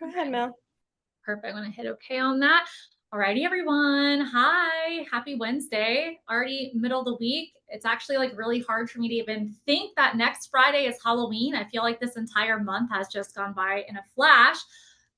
Go ahead, Mel. Perfect. I'm going to hit OK on that. Alrighty, everyone. Hi. Happy Wednesday. Already middle of the week. It's actually like really hard for me to even think that next Friday is Halloween. I feel like this entire month has just gone by in a flash.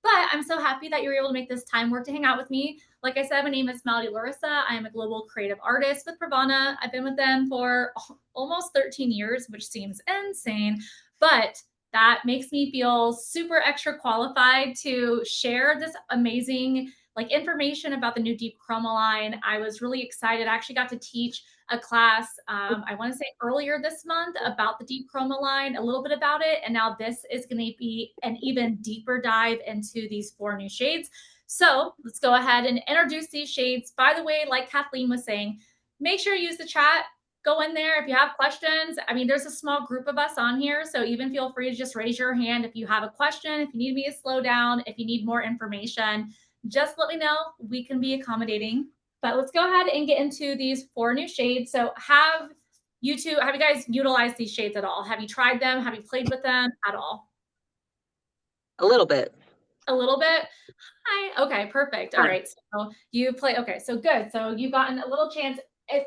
But I'm so happy that you were able to make this time work to hang out with me. Like I said, my name is Melody Larissa. I am a global creative artist with PRAVANA. I've been with them for almost 13 years, which seems insane. But that makes me feel super extra qualified to share this amazing like information about the new Deep Chroma line. I was really excited. I actually got to teach a class, I want to say earlier this month, about the Deep Chroma line, a little bit about it. And now this is going to be an even deeper dive into these 4 new shades. So let's go ahead and introduce these shades. By the way, like Kathleen was saying, make sure you use the chat. Go in there if you have questions. I mean, there's a small group of us on here, so even feel free to just raise your hand if you have a question, if you need me to slow down, if you need more information, just let me know. We can be accommodating. But let's go ahead and get into these 4 new shades. So have you guys utilized these shades at all? Have you tried them? Have you played with them at all? A little bit. A little bit? Hi. Okay, perfect. All right. So you play. Okay, so good. So you've gotten a little chance. If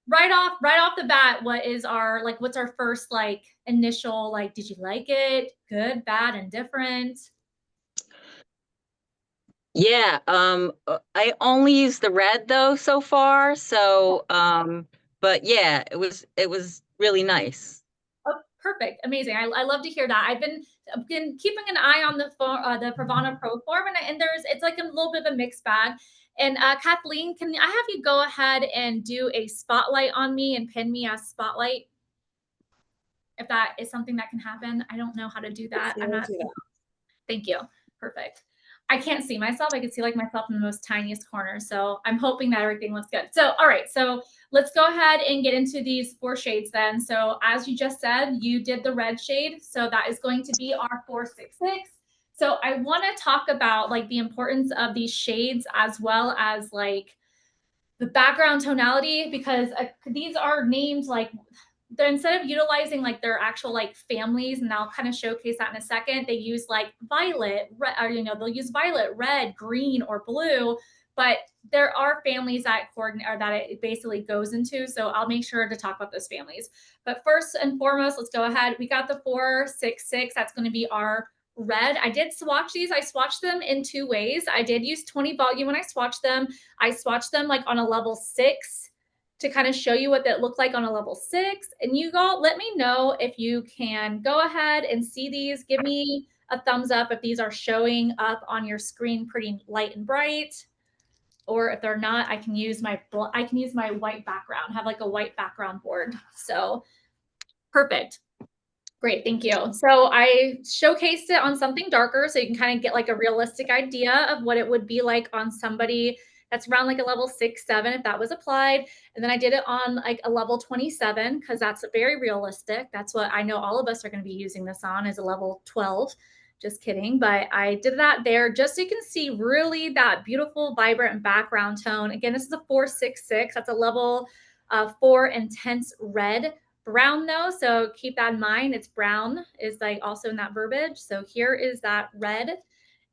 right off the bat, what's our first like initial, like, did you like it? Good, bad, indifferent? Yeah, I only used the red though so far. So, but yeah, it was really nice. Oh, perfect, amazing. I love to hear that. I've been keeping an eye on the PRAVANA Pro form, and it's like a little bit of a mixed bag. And Kathleen, can I have you go ahead and do a spotlight on me and pin me as spotlight? If that is something that can happen, I don't know how to do that. I'm not. Thank you. Perfect. I can't see myself. I can see like myself in the most tiniest corner. So I'm hoping that everything looks good. So, all right. So let's go ahead and get into these 4 shades then. So as you just said, you did the red shade. So that is going to be our 466. So I want to talk about like the importance of these shades as well as like the background tonality, because these are named like, instead of utilizing like their actual like families, and I'll kind of showcase that in a second, they use like violet, red, or they'll use violet, red, green, or blue. But there are families that coordinate, or that it basically goes into. So I'll make sure to talk about those families. But first and foremost, let's go ahead. We got the 466. That's going to be our red. I did swatch these. I swatched them in 2 ways. I did use 20 volume when I swatched them. I swatched them like on a level 6 to kind of show you what that looked like on a level 6. And you all let me know if you can go ahead and see these. Give me a thumbs up if these are showing up on your screen pretty light and bright. Or if they're not, I can use my white background, have like a white background board. So perfect. Great, thank you. So I showcased it on something darker so you can kind of get like a realistic idea of what it would be like on somebody that's around like a level 6, 7 if that was applied. And then I did it on like a level 27 because that's very realistic. That's what I know all of us are going to be using this on, is a level 12. Just kidding. But I did that there just so you can see really that beautiful, vibrant background tone. Again, this is a 466. That's a level 4 intense red. Brown though, so keep that in mind. It's brown is like also in that verbiage. So here is that red.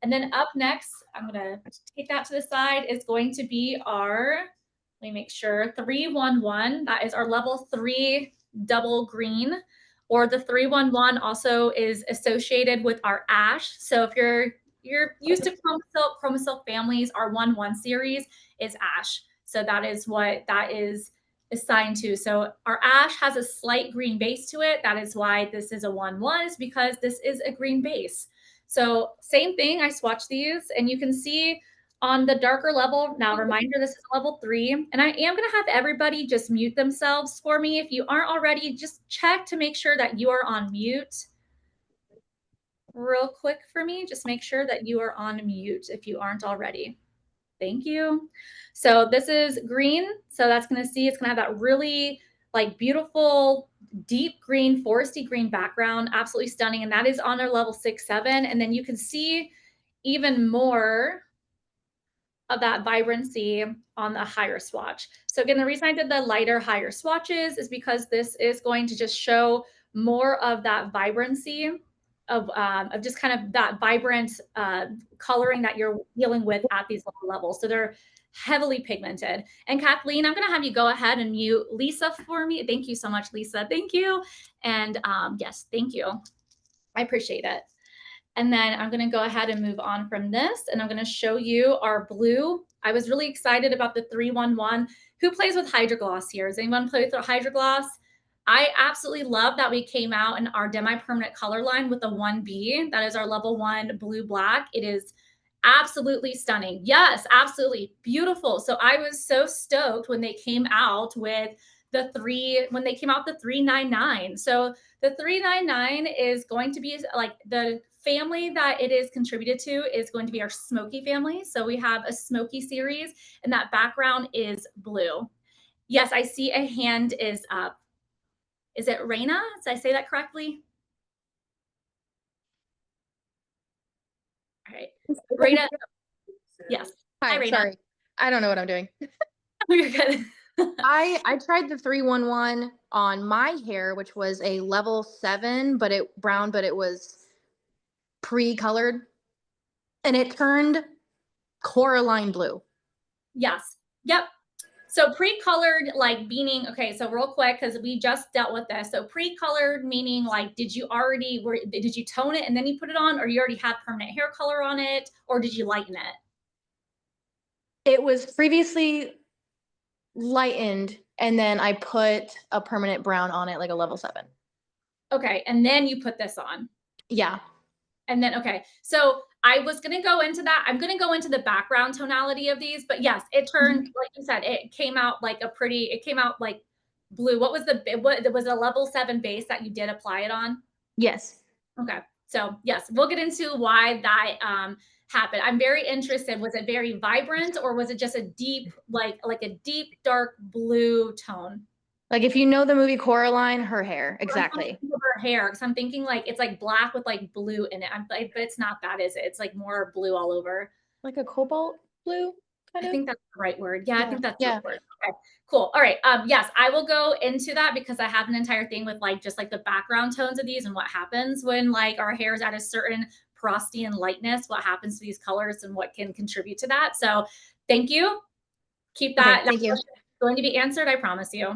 And then up next, I'm going to take that to the side, is going to be our, let me make sure, 311. That is our level 3 double green, or the 311 also is associated with our ash. So if you're used to ChromaSilk families, our 1-1 series is ash. So that is what that is assigned to. So our ash has a slight green base to it. That is why this is a 1-1, is because this is a green base. So same thing, I swatched these and you can see on the darker level, now reminder, this is level 3. And I am gonna have everybody just mute themselves for me. If you aren't already, just check to make sure that you are on mute real quick for me. Just make sure that you are on mute if you aren't already. Thank you. So this is green. So that's going to see, it's going to have that really like beautiful, deep green, foresty green background. Absolutely stunning. And that is on our level 6, 7. And then you can see even more of that vibrancy on the higher swatch. So again, the reason I did the lighter, higher swatches is because this is going to just show more of that vibrancy of just kind of that vibrant coloring that you're dealing with at these lower levels. So they're heavily pigmented. And Kathleen, I'm going to have you go ahead and mute Lisa for me. Thank you so much, Lisa. Thank you. And yes, thank you. I appreciate it. And then I'm going to go ahead and move on from this, and I'm going to show you our blue. I was really excited about the 311. Who plays with Hydrogloss here? Does anyone play with Hydrogloss? I absolutely love that we came out in our demi-permanent color line with the 1B. That is our level 1 blue black. It is absolutely stunning. Yes, absolutely beautiful. So I was so stoked when they came out with the 399. So the 399 is going to be like the family that it is contributed to is going to be our smoky family. So we have a smoky series, and that background is blue. Yes, I see a hand is up. Is it Raina? Did I say that correctly? All right. Raina. Yes. Hi, Raina. sorry. I don't know what I'm doing. You're good. I tried the 311 on my hair, which was a level 7, but it was pre-colored, and it turned Coraline blue. Yes. Yep. So pre-colored, like meaning, okay, so real quick, because we just dealt with this. So pre-colored meaning like, did you tone it and then you put it on, or you already had permanent hair color on it, or did you lighten it? It was previously lightened, and then I put a permanent brown on it, like a level 7. Okay, and then you put this on. Yeah. And then, okay, so I was going to go into that. I'm going to go into the background tonality of these, but yes, it turned, like you said, it came out like blue. What was a level 7 base that you did apply it on? Yes. Okay. So yes, we'll get into why that happened. I'm very interested. Was it very vibrant, or was it just a deep, like a deep, dark blue tone? Like if you know the movie Coraline, her hair, exactly. Her hair, because I'm thinking like it's like black with like blue in it. But it's not that, is it? It's like more blue all over. Like a cobalt blue, kind of. I think that's the right word. Yeah, I think that's the right word. Okay, cool. All right. Yes, I will go into that because I have an entire thing with like just like the background tones of these and what happens when like our hair is at a certain porosity and lightness, what happens to these colors and what can contribute to that. So thank you. Keep that. Okay, thank you. Going to be answered, I promise you.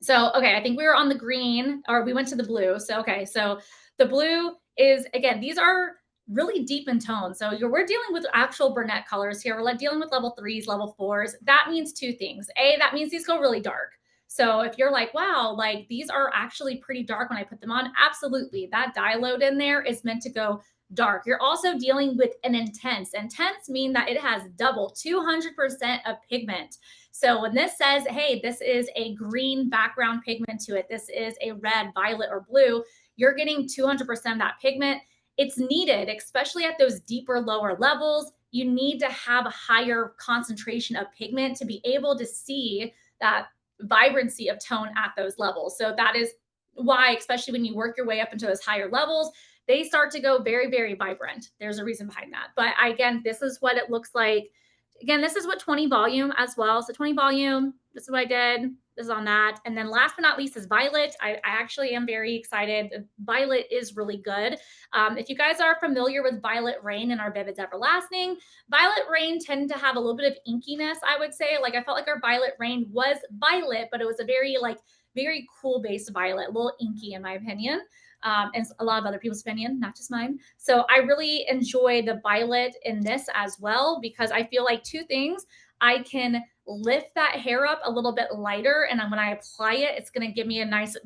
So, okay, I think we were on the green, or we went to the blue. So, okay, so the blue is, again, these are really deep in tone. So we're dealing with actual brunette colors here. We're like dealing with level 3s, level 4s. That means two things. A, that means these go really dark. So if you're like, wow, like these are actually pretty dark when I put them on, absolutely. That dye load in there is meant to go dark. You're also dealing with an intense. Intense mean that it has double 200% of pigment. So when this says, hey, this is a green background pigment to it, this is a red, violet, or blue, you're getting 200% of that pigment. It's needed, especially at those deeper, lower levels. You need to have a higher concentration of pigment to be able to see that vibrancy of tone at those levels. So that is why, especially when you work your way up into those higher levels, they start to go very, very vibrant. There's a reason behind that. But again, this is what it looks like. Again, this is what 20 volume as well. So 20 volume, this is what I did. This is on that. And then last but not least is Violet. I actually am very excited. Violet is really good. If you guys are familiar with Violet Rain and our Vivid's Everlasting, Violet Rain tend to have a little bit of inkiness, I would say. Like I felt like our Violet Rain was violet, but it was a very cool base violet, a little inky in my opinion. And a lot of other people's opinion, not just mine. So I really enjoy the violet in this as well, because I feel like two things. I can lift that hair up a little bit lighter, and when I apply it, it's going to give me a nice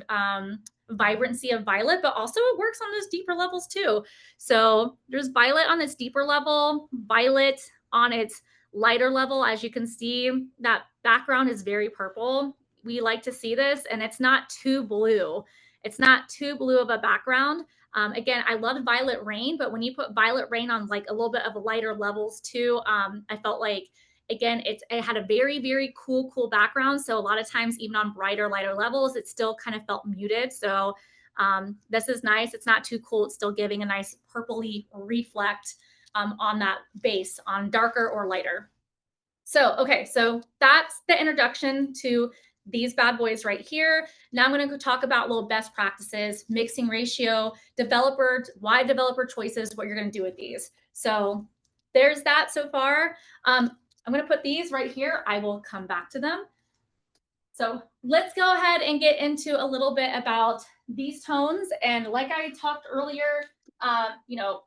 vibrancy of violet, but also it works on those deeper levels too. So there's violet on its deeper level, violet on its lighter level. As you can see, that background is very purple. We like to see this, and it's not too blue. It's not too blue of a background. Again, I love Violet Rain, but when you put Violet Rain on like a little bit of lighter levels too, I felt like, again, it had a very, very cool background. So a lot of times, even on brighter, lighter levels, it still kind of felt muted. So this is nice. It's not too cool. It's still giving a nice purpley reflect on that base, on darker or lighter. So, okay, so that's the introduction to these bad boys right here. Now I'm going to talk about little best practices, mixing ratio, why developer choices, what you're going to do with these. So there's that so far. I'm going to put these right here. I will come back to them. So let's go ahead and get into a little bit about these tones. And like I talked earlier, you know,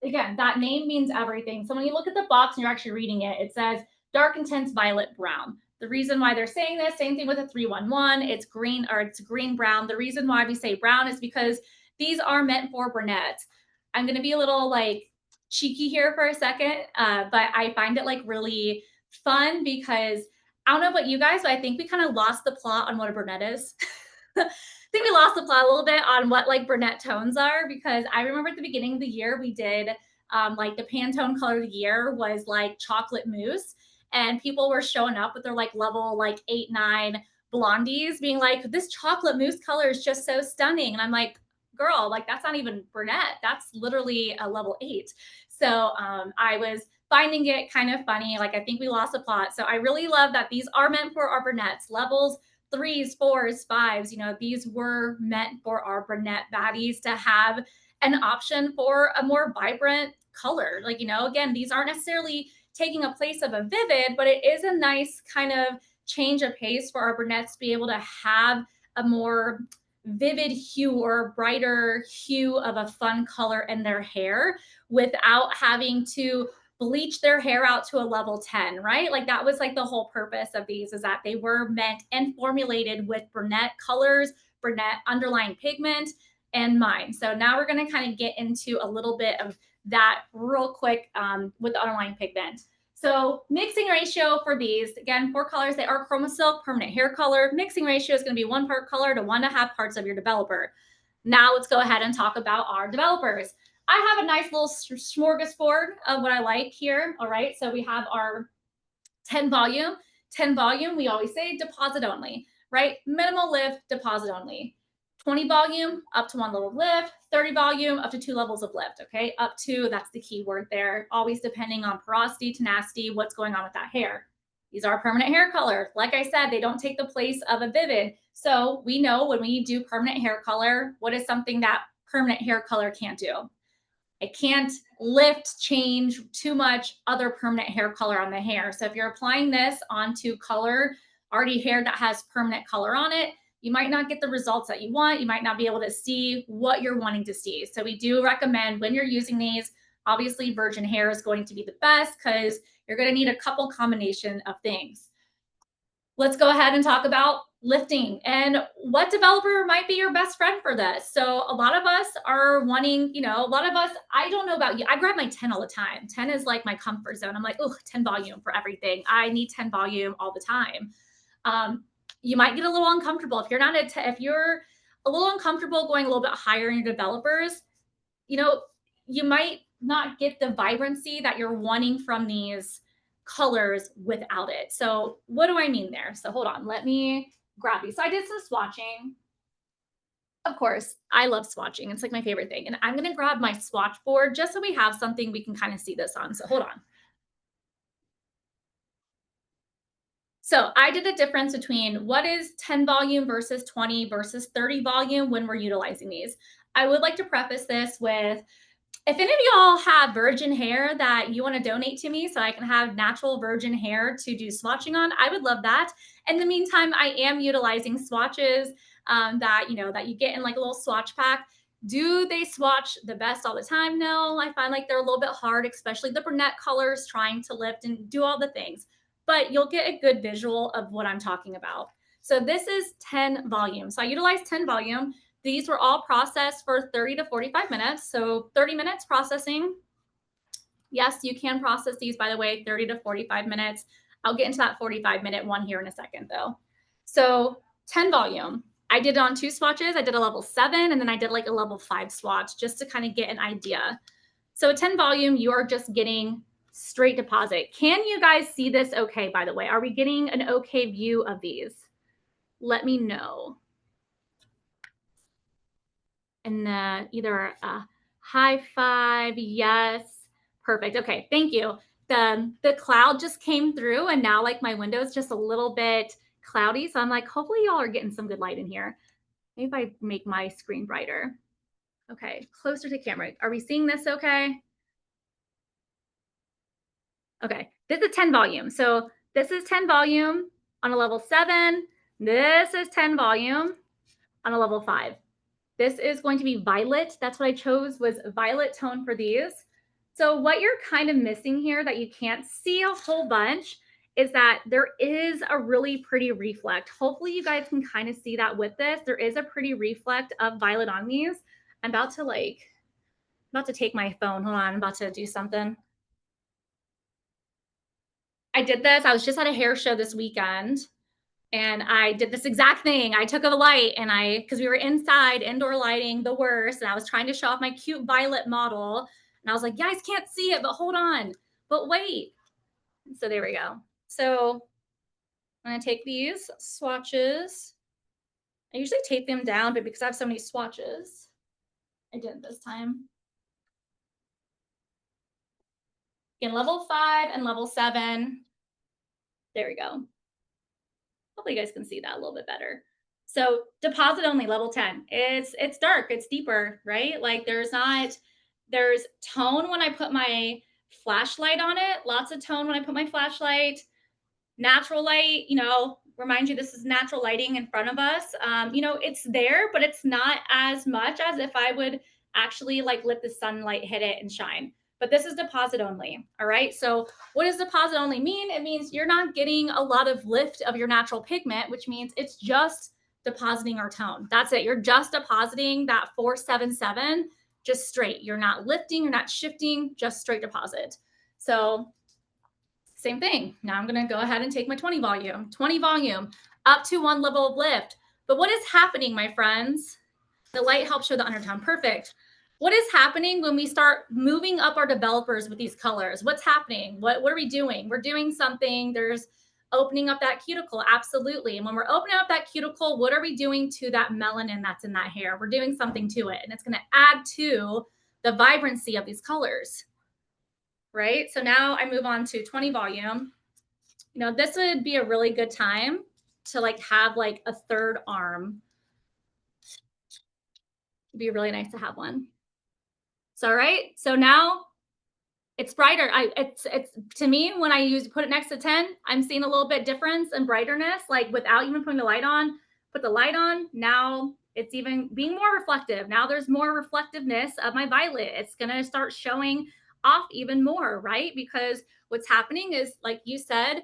again, that name means everything. So when you look at the box and you're actually reading it, it says dark intense violet brown. The reason why they're saying this, same thing with a 311, it's green or it's green brown. The reason why we say brown is because these are meant for brunettes. I'm going to be a little like cheeky here for a second, but I find it like really fun because I don't know about you guys, but I think we kind of lost the plot on what a brunette is. I think we lost the plot a little bit on what like brunette tones are, because I remember at the beginning of the year we did like the Pantone color of the year was like chocolate mousse, and people were showing up with their like level like 8, 9 blondies being like, this chocolate mousse color is just so stunning. And I'm like, girl, like that's not even brunette. That's literally a level 8. So I was finding it kind of funny. Like I think we lost the plot. So I really love that these are meant for our brunettes. Levels 3s, 4s, 5s, you know, these were meant for our brunette baddies to have an option for a more vibrant color. Like, you know, again, these aren't necessarily taking a place of a vivid, but it is a nice kind of change of pace for our brunettes to be able to have a more vivid hue or brighter hue of a fun color in their hair without having to bleach their hair out to a level 10, right? Like that was like the whole purpose of these, is that they were meant and formulated with brunette colors, brunette underlying pigment, and mine. So now we're going to kind of get into a little bit of that real quick with the underlying pigment. So mixing ratio for these, again, 4 colors, they are ChromaSilk permanent hair color. Mixing ratio is going to be 1 part color to 1.5 parts of your developer. Now let's go ahead and talk about our developers. I have a nice little smorgasbord of what I like here. All right, so we have our 10 volume. 10 volume, we always say deposit only, right? Minimal lift, deposit only. 20 volume, up to 1 level of lift. 30 volume, up to 2 levels of lift, okay? Up to, that's the key word there. Always depending on porosity, tenacity, what's going on with that hair. These are permanent hair color. Like I said, they don't take the place of a vivid. So we know when we do permanent hair color, what is something that permanent hair color can't do? It can't lift, change too much other permanent hair color on the hair. So if you're applying this onto color, already hair that has permanent color on it, you might not get the results that you want. You might not be able to see what you're wanting to see. So we do recommend when you're using these, obviously virgin hair is going to be the best because you're going to need a couple combination of things. Let's go ahead and talk about lifting and what developer might be your best friend for this. So a lot of us are wanting, you know, a lot of us, I don't know about you, I grab my 10 all the time. 10 is like my comfort zone. I'm like, oh, 10 volume for everything. I need 10 volume all the time. You might get a little uncomfortable if you're not if you're a little uncomfortable going a little bit higher in your developers, you know, you might not get the vibrancy that you're wanting from these colors without it. So what do I mean there? So hold on, let me grab these. So I did some swatching. Of course, I love swatching. It's like my favorite thing. And I'm going to grab my swatch board just so we have something we can kind of see this on. So hold on. So I did a difference between what is 10 volume versus 20 versus 30 volume when we're utilizing these. I would like to preface this with, if any of y'all have virgin hair that you want to donate to me so I can have natural virgin hair to do swatching on, I would love that. In the meantime, I am utilizing swatches that, you know, that you get in like a little swatch pack. Do they swatch the best all the time? No, I find like they're a little bit hard, especially the brunette colors, trying to lift and do all the things. But you'll get a good visual of what I'm talking about. So this is 10 volume. So I utilize 10 volume. These were all processed for 30 to 45 minutes. So 30 minutes processing. Yes, you can process these, by the way, 30 to 45 minutes. I'll get into that 45-minute one here in a second, though. So 10 volume. I did it on 2 swatches. I did a level 7, and then I did like a level 5 swatch just to kind of get an idea. So 10 volume, you are just getting straight deposit. Can you guys see this okay, by the way? Are we getting an okay view of these? Let me know. And either a high 5, yes, perfect. Okay, thank you. The cloud just came through, and now like my window is just a little bit cloudy. So I'm like, hopefully y'all are getting some good light in here. Maybe if I make my screen brighter. Okay, closer to camera. Are we seeing this okay? Okay, this is 10 volume. So this is 10 volume on a level 7. This is 10 volume on a level 5. This is going to be violet. That's what I chose, was violet tone for these. So what you're kind of missing here that you can't see a whole bunch is that there is a really pretty reflect. Hopefully you guys can kind of see that with this. There is a pretty reflect of violet on these. I'm about to take my phone. Hold on, I'm about to do something. I did this. I was just at a hair show this weekend and I did this exact thing. I took a light and because we were inside, indoor lighting, the worst. And I was trying to show off my cute violet model. And I was like, you guys can't see it, but hold on. But wait. So there we go. So I'm going to take these swatches. I usually tape them down, but because I have so many swatches, I didn't this time. Again, level 5 and level 7. There we go. Hopefully you guys can see that a little bit better. So deposit only, level 10. It's dark, it's deeper, right? Like there's tone when I put my flashlight on it, lots of tone when I put my flashlight. Natural light, remind you this is natural lighting in front of us. It's there, but it's not as much as if I would actually like let the sunlight hit it and shine. But this is deposit only. All right. So what does deposit only mean? It means you're not getting a lot of lift of your natural pigment, which means it's just depositing our tone. That's it. You're just depositing that 477 just straight. You're not lifting, you're not shifting, just straight deposit. So same thing. Now I'm going to go ahead and take my 20 volume up to 1 level of lift. But what is happening, my friends? The light helps show the undertone. Perfect. What is happening when we start moving up our developers with these colors? What's happening? What are we doing? We're doing something. There's opening up that cuticle. Absolutely. And when we're opening up that cuticle, what are we doing to that melanin that's in that hair? We're doing something to it. And it's going to add to the vibrancy of these colors. Right? So now I move on to 20 volume. This would be a really good time to like have like a third arm. It'd be really nice to have one. So, right. So now it's brighter. It's to me, when I put it next to 10, I'm seeing a little bit difference in brightness, like without even putting the light on. Put the light on. Now it's even being more reflective. Now there's more reflectiveness of my violet. It's going to start showing off even more, right? Because what's happening is, like you said,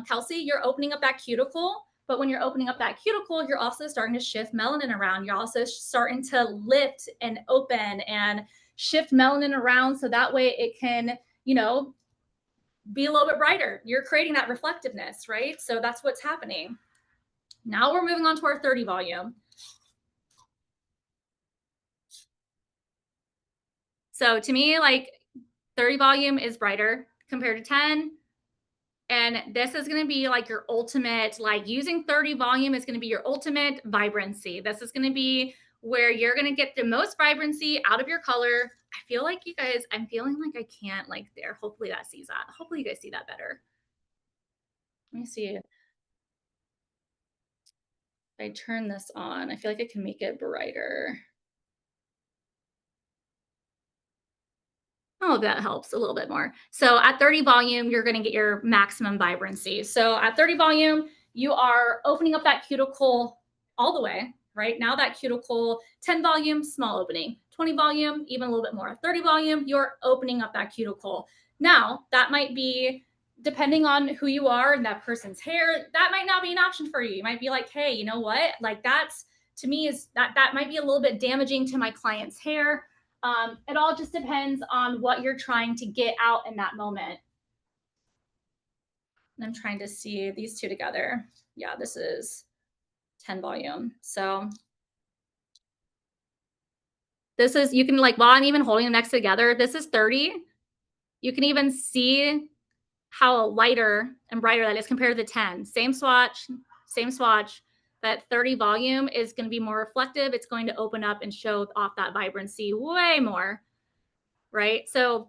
Kelsey, you're opening up that cuticle. But when you're opening up that cuticle, you're also starting to shift melanin around. You're also starting to lift and open and shift melanin around so that way it can, be a little bit brighter. You're creating that reflectiveness, right? So that's what's happening. Now we're moving on to our 30 volume. So to me, like 30 volume is brighter compared to 10. And this is going to be like your ultimate, like using 30 volume is going to be your ultimate vibrancy. This is going to be where you're going to get the most vibrancy out of your color. I feel like you guys, I'm feeling like I can't like there. Hopefully that sees that. Hopefully you guys see that better. Let me see. If I turn this on, I feel like I can make it brighter. Oh, that helps a little bit more. So at 30 volume, you're going to get your maximum vibrancy. So at 30 volume, you are opening up that cuticle all the way, right? Now that cuticle, 10 volume, small opening, 20 volume, even a little bit more. 30 volume, you're opening up that cuticle. Now, that might be, depending on who you are and that person's hair, that might not be an option for you. You might be like, hey, you know what? Like that's, to me, is that might be a little bit damaging to my client's hair. It all just depends on what you're trying to get out in that moment. And I'm trying to see these two together. Yeah, this is 10 volume. So this is, you can like, while I'm even holding them next together, this is 30. You can even see how lighter and brighter that is compared to the 10. Same swatch. That 30 volume is going to be more reflective. It's going to open up and show off that vibrancy way more. Right? So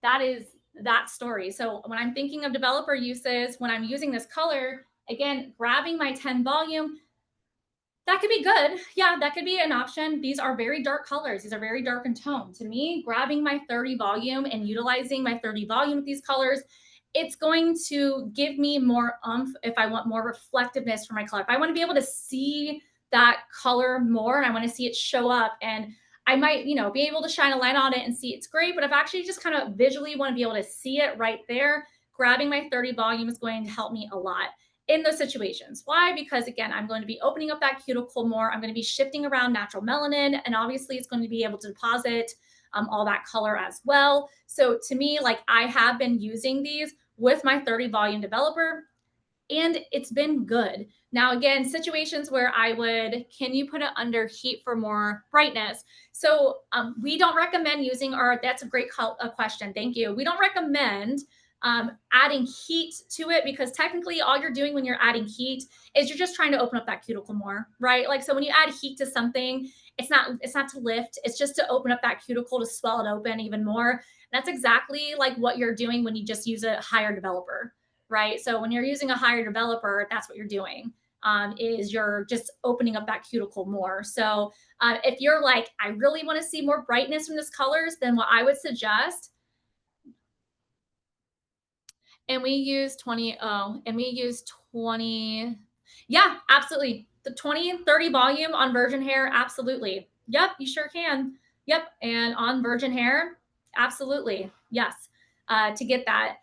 that is that story. So when I'm thinking of developer uses, when I'm using this color again, grabbing my 10 volume, that could be good. Yeah, that could be an option. These are very dark colors. These are very dark in tone. To me, grabbing my 30 volume and utilizing my 30 volume with these colors, it's going to give me more oomph if I want more reflectiveness for my color. If I want to be able to see that color more and I want to see it show up, and I might, be able to shine a light on it and see it's great, but if I actually just kind of visually want to be able to see it right there, grabbing my 30 volume is going to help me a lot in those situations. Why? Because again, I'm going to be opening up that cuticle more. I'm going to be shifting around natural melanin, and obviously it's going to be able to deposit all that color as well. So to me, like, I have been using these with my 30 volume developer, and it's been good. Now, again, situations where can you put it under heat for more brightness? So we don't recommend using that's a great question. Thank you. We don't recommend adding heat to it, because technically all you're doing when you're adding heat is you're just trying to open up that cuticle more, right? Like, so when you add heat to something, it's not to lift, it's just to open up that cuticle, to swell it open even more. That's exactly like what you're doing when you just use a higher developer, right? So when you're using a higher developer, that's what you're doing. Is you're just opening up that cuticle more. So if you're like, I really want to see more brightness from this colors, then what I would suggest, and we use 20, and we use 20. Yeah, absolutely. The 20 and 30 volume on virgin hair, absolutely. Yep, you sure can. Yep, and on virgin hair, absolutely. Yes, to get that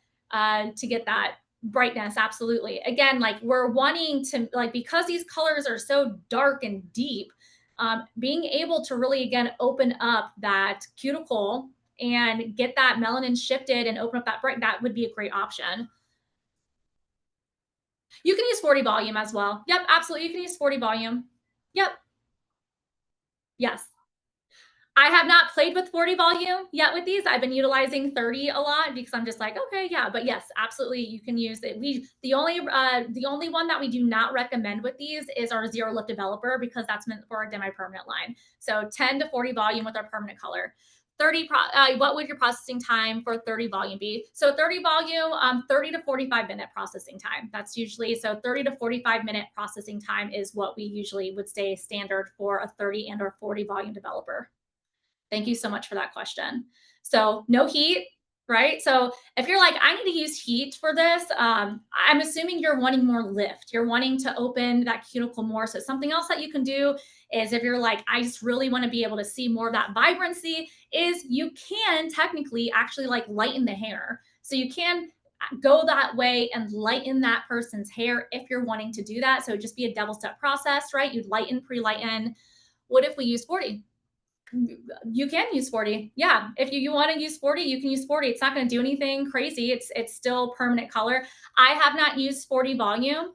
brightness, absolutely. Again, like, we're wanting to, like, because these colors are so dark and deep, being able to really, again, open up that cuticle and get that melanin shifted and open up that would be a great option. You can use 40 volume as well. Yep, absolutely. You can use 40 volume. Yep. Yes. I have not played with 40 volume yet with these. I've been utilizing 30 a lot because I'm just like, okay, yeah, but yes, absolutely, you can use it. The only one that we do not recommend with these is our zero lift developer, because that's meant for our demi-permanent line. So 10 to 40 volume with our permanent color. 30 what would your processing time for 30 volume be? So 30 volume, 30 to 45-minute processing time. That's usually, so 30 to 45-minute processing time is what we usually would say standard for a 30 and or 40 volume developer. Thank you so much for that question. So no heat, right? So if you're like, I need to use heat for this, I'm assuming you're wanting more lift. You're wanting to open that cuticle more. So something else that you can do is, if you're like, I just really want to be able to see more of that vibrancy, is you can technically actually like lighten the hair. So you can go that way and lighten that person's hair if you're wanting to do that. So it'd just be a double step process, right? You'd lighten, pre-lighten. What if we use 40? You can use 40. Yeah. If you want to use 40, you can use 40. It's not going to do anything crazy. It's still permanent color. I have not used 40 volume.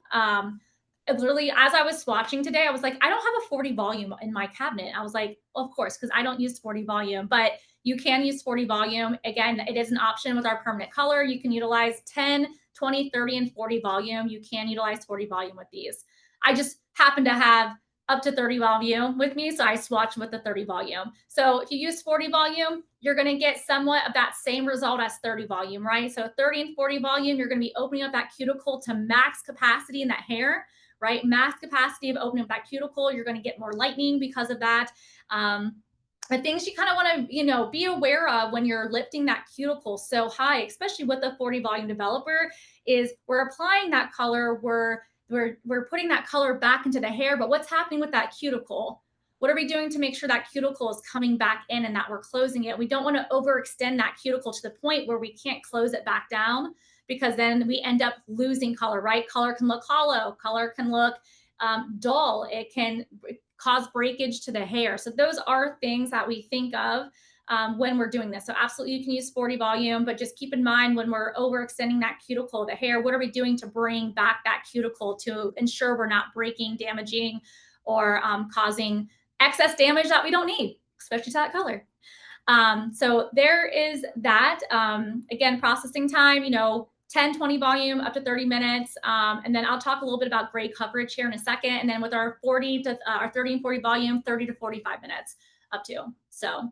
Literally, as I was swatching today, I was like, I don't have a 40 volume in my cabinet. I was like, of course, because I don't use 40 volume, but you can use 40 volume. Again, it is an option with our permanent color. You can utilize 10, 20, 30, and 40 volume. You can utilize 40 volume with these. I just happen to have up to 30 volume with me, so I swatch with the 30 volume. So if you use 40 volume, you're going to get somewhat of that same result as 30 volume, right? So 30 and 40 volume, you're going to be opening up that cuticle to max capacity in that hair, right? Max capacity of opening up that cuticle. You're going to get more lightening because of that. The things you kind of want to, be aware of when you're lifting that cuticle so high, especially with the 40 volume developer, is we're applying that color, we're putting that color back into the hair, but what's happening with that cuticle? What are we doing to make sure that cuticle is coming back in and that we're closing it? We don't want to overextend that cuticle to the point where we can't close it back down, because then we end up losing color, right? Color can look hollow, color can look dull. It can cause breakage to the hair. So those are things that we think of when we're doing this. So absolutely, you can use 40 volume, but just keep in mind, when we're overextending that cuticle of the hair, what are we doing to bring back that cuticle to ensure we're not breaking, damaging, or causing excess damage that we don't need, especially to that color. So there is that. Again, processing time, 10, 20 volume up to 30 minutes. And then I'll talk a little bit about gray coverage here in a second. And then with our 40 to our 30 and 40 volume, 30 to 45 minutes up to. So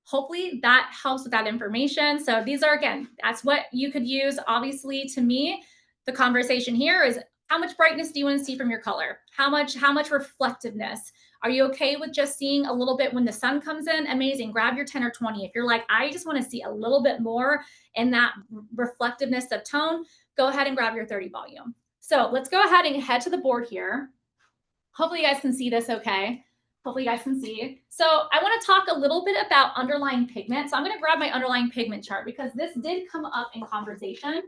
hopefully that helps with that information. So these are, again, that's what you could use. Obviously, to me, the conversation here is How much brightness do you want to see from your color? How much reflectiveness? Are you okay with just seeing a little bit when the sun comes in? Amazing. Grab your 10 or 20. If you're like, I just want to see a little bit more in that reflectiveness of tone, go ahead and grab your 30 volume. So let's go ahead and head to the board here. Hopefully you guys can see this okay. Hopefully you guys can see. So I want to talk a little bit about underlying pigment. So I'm going to grab my underlying pigment chart because this did come up in conversation.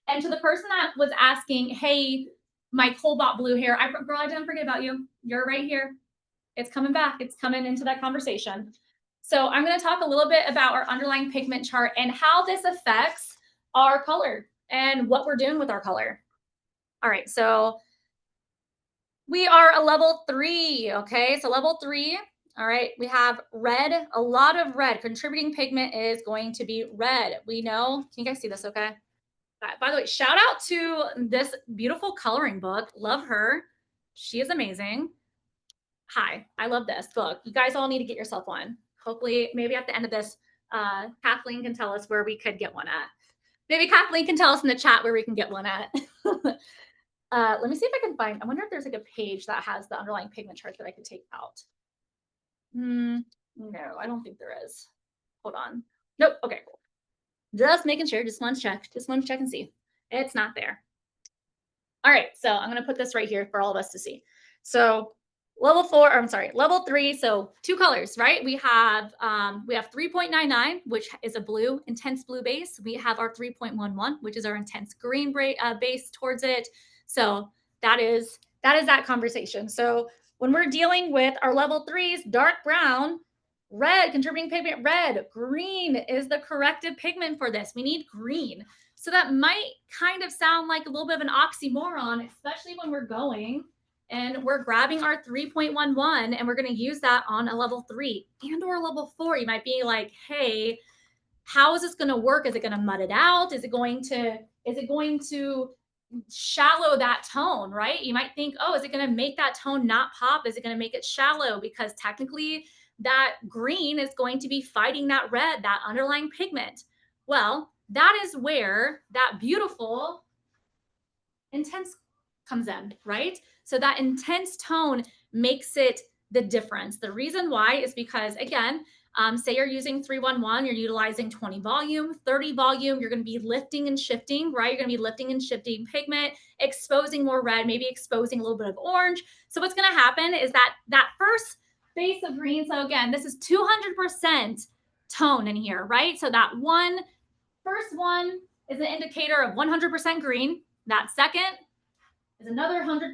And to the person that was asking, hey, my cobalt blue hair, girl, I didn't forget about you. You're right here. It's coming back. It's coming into that conversation. So I'm going to talk a little bit about our underlying pigment chart and how this affects our color and what we're doing with our color. All right, so we are a level 3, okay? So level 3, all right, we have red, a lot of red. Contributing pigment is going to be red. We know, can you guys see this okay? By the way, shout out to this beautiful coloring book. Love her. She is amazing. Hi, I love this book. You guys all need to get yourself one. Hopefully, maybe at the end of this, Kathleen can tell us where we could get one at. Maybe Kathleen can tell us in the chat where we can get one at. Let me see if I can find, I wonder if there's like a page that has the underlying pigment chart that I could take out. No, I don't think there is. Hold on. Nope. Okay, cool. Just making sure, just want to check and see. It's not there. All right, so I'm going to put this right here for all of us to see. So level 3. So 2 colors, right? We have 3.99, which is a blue, intense blue base. We have our 3.11, which is our intense green base towards it. So that is that conversation. So when we're dealing with our level 3s, dark brown, red, contributing pigment, red, green is the corrective pigment for this. We need green. So that might kind of sound like a little bit of an oxymoron, especially when we're going and we're grabbing our 3.11 and we're going to use that on a level 3 and or level 4. You might be like, hey, how is this going to work? Is it going to mud it out? Is it going to shallow that tone, right? You might think, oh, is it going to make that tone not pop? Is it going to make it shallow? Because technically that green is going to be fighting that red, that underlying pigment. Well, that is where that beautiful intense comes in, right? So that intense tone makes it the difference. The reason why is because, again, say you're using 311, you're utilizing 20 volume, 30 volume, you're going to be lifting and shifting, right? You're going to be lifting and shifting pigment, exposing more red, maybe exposing a little bit of orange. So what's going to happen is that first base of green, so again, this is 200% tone in here, right? So that first one is an indicator of 100% green. That second is another 100%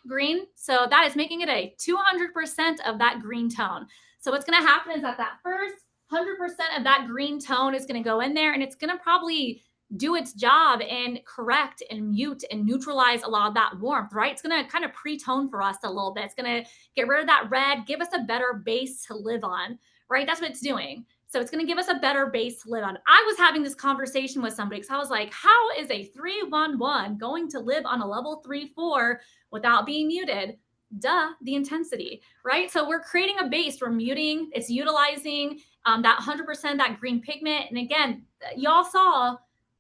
green. So that is making it a 200% of that green tone. So what's going to happen is that first 100% of that green tone is going to go in there and it's going to probably do its job and correct and mute and neutralize a lot of that warmth, right? It's going to kind of pre-tone for us a little bit. It's going to get rid of that red, give us a better base to live on, right? That's what it's doing. So it's going to give us a better base to live on. I was having this conversation with somebody because I was like, how is a 311 going to live on a level 3-4 without being muted? Duh, the intensity, right? So we're creating a base, we're muting, it's utilizing that 100% that green pigment. And again, y'all saw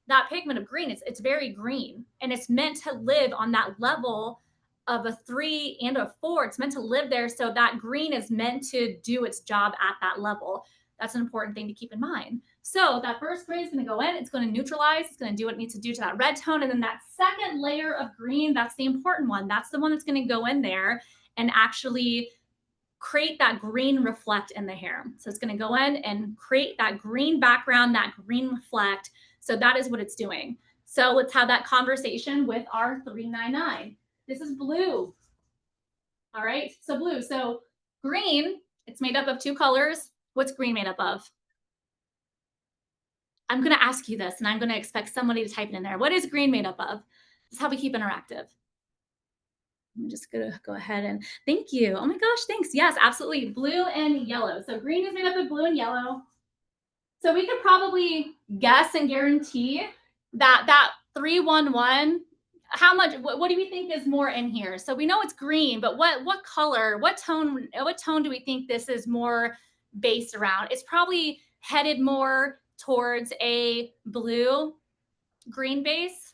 that pigment of green, it's very green and it's meant to live on that level of a 3 and a 4. It's meant to live there. So that green is meant to do its job at that level. That's an important thing to keep in mind. So that first gray is going to go in, it's going to neutralize, it's going to do what it needs to do to that red tone. And then that second layer of green, that's the important one. That's the one that's going to go in there and actually create that green reflect in the hair. So it's going to go in and create that green background, that green reflect. So that is what it's doing. So let's have that conversation with our 399. This is blue. All right, so blue. So green, it's made up of 2 colors. What's green made up of? I'm going to ask you this, and I'm going to expect somebody to type it in there. What is green made up of? This is how we keep interactive. I'm just going to go ahead and thank you. Oh my gosh, thanks. Yes, absolutely. Blue and yellow. So green is made up of blue and yellow. So we could probably guess and guarantee that 311, how much, what do we think is more in here? So we know it's green, but what color, what tone do we think this is more based around? It's probably headed more towards a blue green base.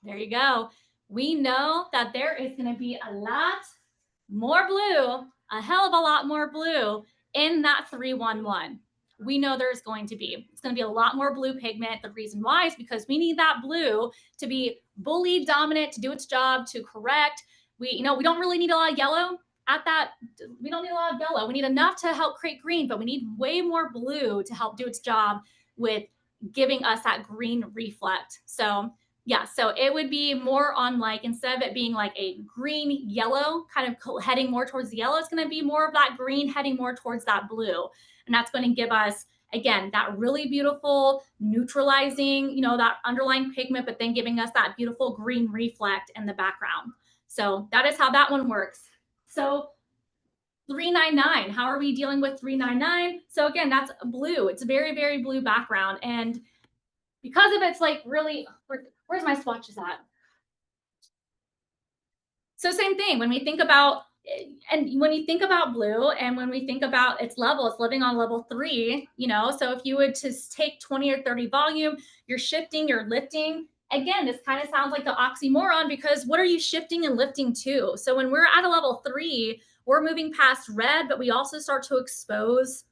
There you go. we know that there is going to be a lot more blue, a hell of a lot more blue in that 311. We know there's going to be. It's going to be a lot more blue pigment. The reason why is because we need that blue to be bully dominant, to do its job, to correct. We don't really need a lot of yellow at that. We don't need a lot of yellow. We need enough to help create green, but we need way more blue to help do its job with giving us that green reflect. So yeah, so it would be more on like, instead of it being like a green yellow kind of heading more towards the yellow, it's going to be more of that green heading more towards that blue. And that's going to give us, again, that really beautiful neutralizing, that underlying pigment, but then giving us that beautiful green reflect in the background. So that is how that one works. So 399, how are we dealing with 399? So again, that's blue. It's a very, very blue background. And because of it's like really, where's my swatches at? So same thing when we think about, and when you think about blue and when we think about its level, it's living on level 3, so if you would just take 20 or 30 volume, you're shifting, you're lifting. Again, this kind of sounds like the oxymoron, because what are you shifting and lifting to? So when we're at a level 3, we're moving past red, but we also start to expose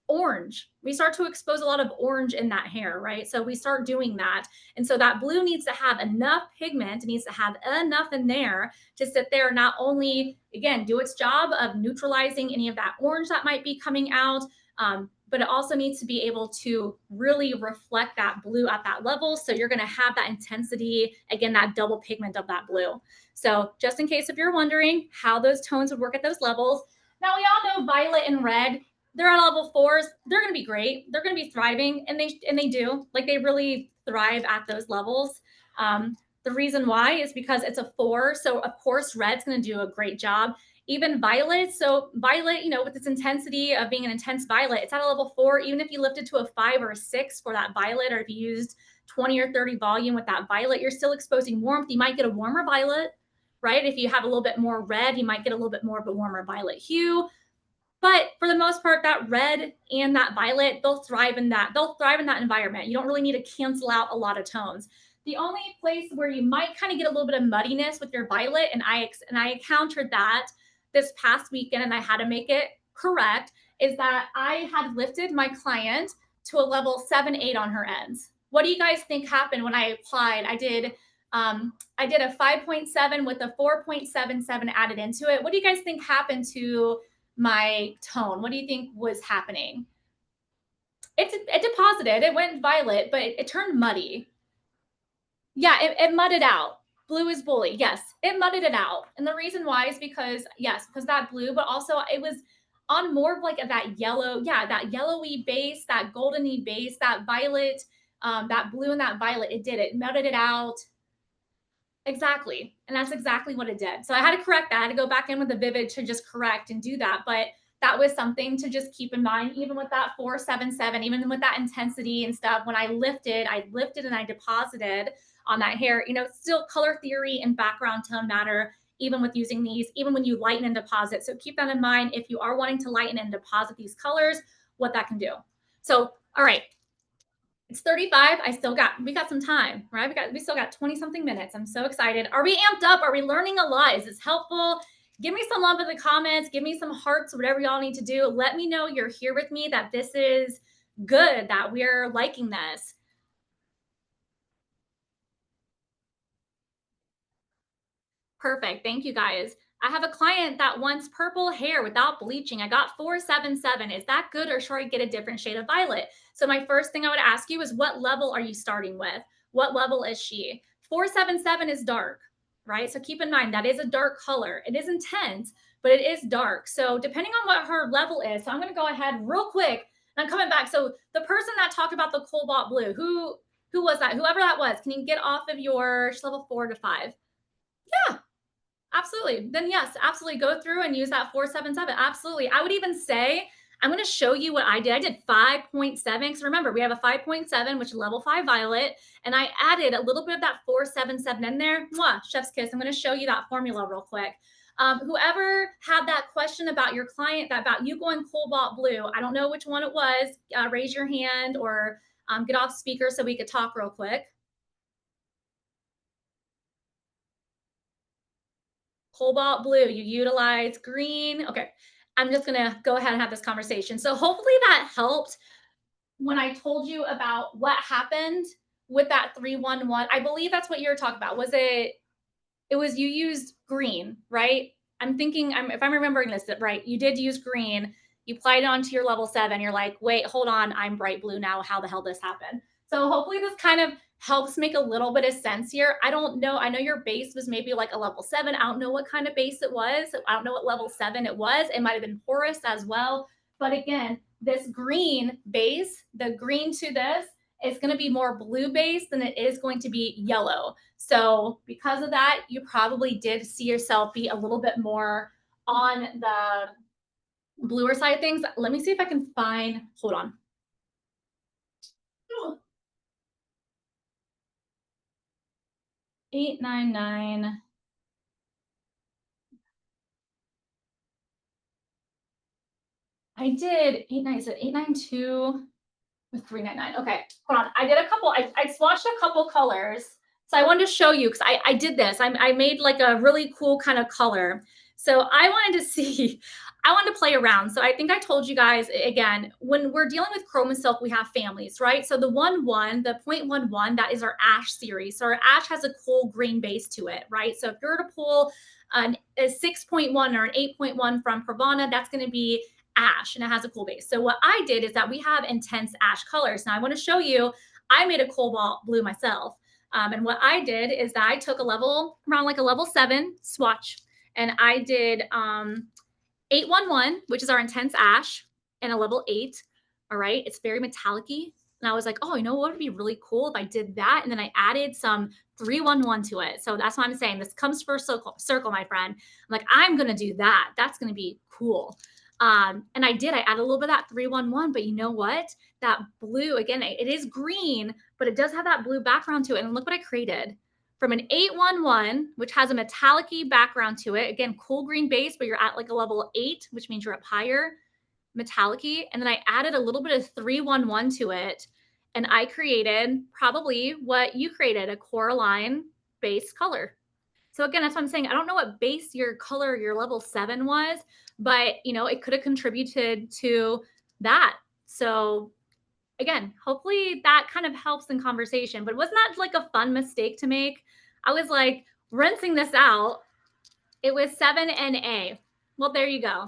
orange. We start to expose a lot of orange in that hair, right? So we start doing that. And so that blue needs to have enough pigment, it needs to have enough in there to sit there, not only, again, do its job of neutralizing any of that orange that might be coming out, but it also needs to be able to really reflect that blue at that level. So you're going to have that intensity, again, that double pigment of that blue. So just in case if you're wondering how those tones would work at those levels, now we all know violet and red, they're on level 4s. They're going to be great. They're going to be thriving, and they do. Like, they really thrive at those levels. The reason why is because it's a 4, so of course red's going to do a great job. Even violet, so violet, with its intensity of being an intense violet, it's at a level 4. Even if you lift it to a 5 or a 6 for that violet, or if you used 20 or 30 volume with that violet, you're still exposing warmth. You might get a warmer violet, right? If you have a little bit more red, you might get a little bit more of a warmer violet hue. But for the most part, that red and that violet, they'll thrive in that. They'll thrive in that environment. You don't really need to cancel out a lot of tones. The only place where you might kind of get a little bit of muddiness with your violet, and I encountered that this past weekend, and I had to make it correct, is that I had lifted my client to a level 7, 8 on her ends. What do you guys think happened when I applied? I did a 5.7 with a 4.77 added into it. What do you guys think happened to my tone? What do you think was happening? It deposited, it went violet, but it turned muddy. Yeah, it mudded out. Blue is bully. Yes, it mudded it out. And the reason why is because, yes, because that blue, but also it was on more of like that yellow, that yellowy base, that goldeny base, that violet, that blue and that violet, it mudded it out. Exactly. And that's exactly what it did. So I had to correct that. I had to go back in with the Vivid to just correct and do that. But that was something to just keep in mind, even with that 477, even with that intensity and stuff. When I lifted and I deposited on that hair, still color theory and background tone matter, even with using these, even when you lighten and deposit. So keep that in mind if you are wanting to lighten and deposit these colors, what that can do. So, all right. It's 35. We got some time, right? We still got 20 something minutes. I'm so excited. Are we amped up? Are we learning a lot? Is this helpful? Give me some love in the comments. Give me some hearts, whatever y'all need to do. Let me know you're here with me, that this is good, that we're liking this. Perfect. Thank you, guys. I have a client that wants purple hair without bleaching. I got 477. Is that good, or should I get a different shade of violet? So my first thing I would ask you is, what level are you starting with? What level is she? 477 is dark, right? So keep in mind that is a dark color. It is intense, but it is dark. So depending on what her level is, so I'm going to go ahead real quick, and I'm coming back. So the person that talked about the cobalt blue, who was that? Whoever that was, can you get off of your level 4 to 5? Yeah. Absolutely. Then yes, absolutely. Go through and use that 477. Absolutely. I would even say, I'm going to show you what I did. I did 5.7. Because remember, we have a 5.7, which is level 5 violet. And I added a little bit of that 477 in there. Mwah, chef's kiss. I'm going to show you that formula real quick. Whoever had that question about your client, about you going cobalt blue, I don't know which one it was. Raise your hand or get off speaker so we could talk real quick. cobalt blue, you utilize green. Okay, I'm just gonna go ahead and have this conversation. So hopefully that helped when I told you about what happened with that 311. I believe that's what you were talking about. Was it was you used green, right? I'm thinking, if I'm remembering this right, you did use green. You applied it onto your level 7. You're like, wait, hold on, I'm bright blue now. How the hell this happened? So hopefully this kind of helps make a little bit of sense here. I don't know. I know your base was maybe like a level 7. I don't know what kind of base it was. I don't know what level 7 it was. It might have been porous as well. But again, this green base, the green to this, is going to be more blue based than it is going to be yellow. So because of that, you probably did see yourself be a little bit more on the bluer side of things. Let me see if I can find, hold on. 899. I did 892 with 399. Okay, hold on. I did a couple, I swatched a couple colors. So I wanted to show you because I did this. I made like a really cool kind of color. So I wanted to see, I wanted to play around. So I think I told you guys again, when we're dealing with ChromaSilk, we have families, right? So the 1-1, the 0.11, that is our ash series. So our ash has a cool green base to it, right? So if you're to pull a 6.1 or an 8.1 from PRAVANA, that's going to be ash and it has a cool base. So what I did is that we have intense ash colors. Now I want to show you, I made a cobalt blue myself. And what I did is that I took a level, around like a level 7 swatch, and I did 811, which is our intense ash, and a level 8. All right. It's very metallic-y. And I was like, oh, you know what would be really cool if I did that? And then I added some 311 to it. So that's what I'm saying. This comes for circle, my friend. I'm like, I'm going to do that. That's going to be cool. And I did. I added a little bit of that 311, but you know what? That blue, again, it is green, but it does have that blue background to it. And look what I created. From an 811, which has a metallic-y background to it. Again, cool green base, but you're at like a level 8, which means you're up higher, metallic-y. And then I added a little bit of 311 to it. And I created probably what you created, a Coraline base color. So again, that's what I'm saying. I don't know what base your color, your level 7 was, but you know, it could have contributed to that. So again, hopefully that kind of helps in conversation, but wasn't that like a fun mistake to make? I was like rinsing this out. It was 7Na. Well, there you go.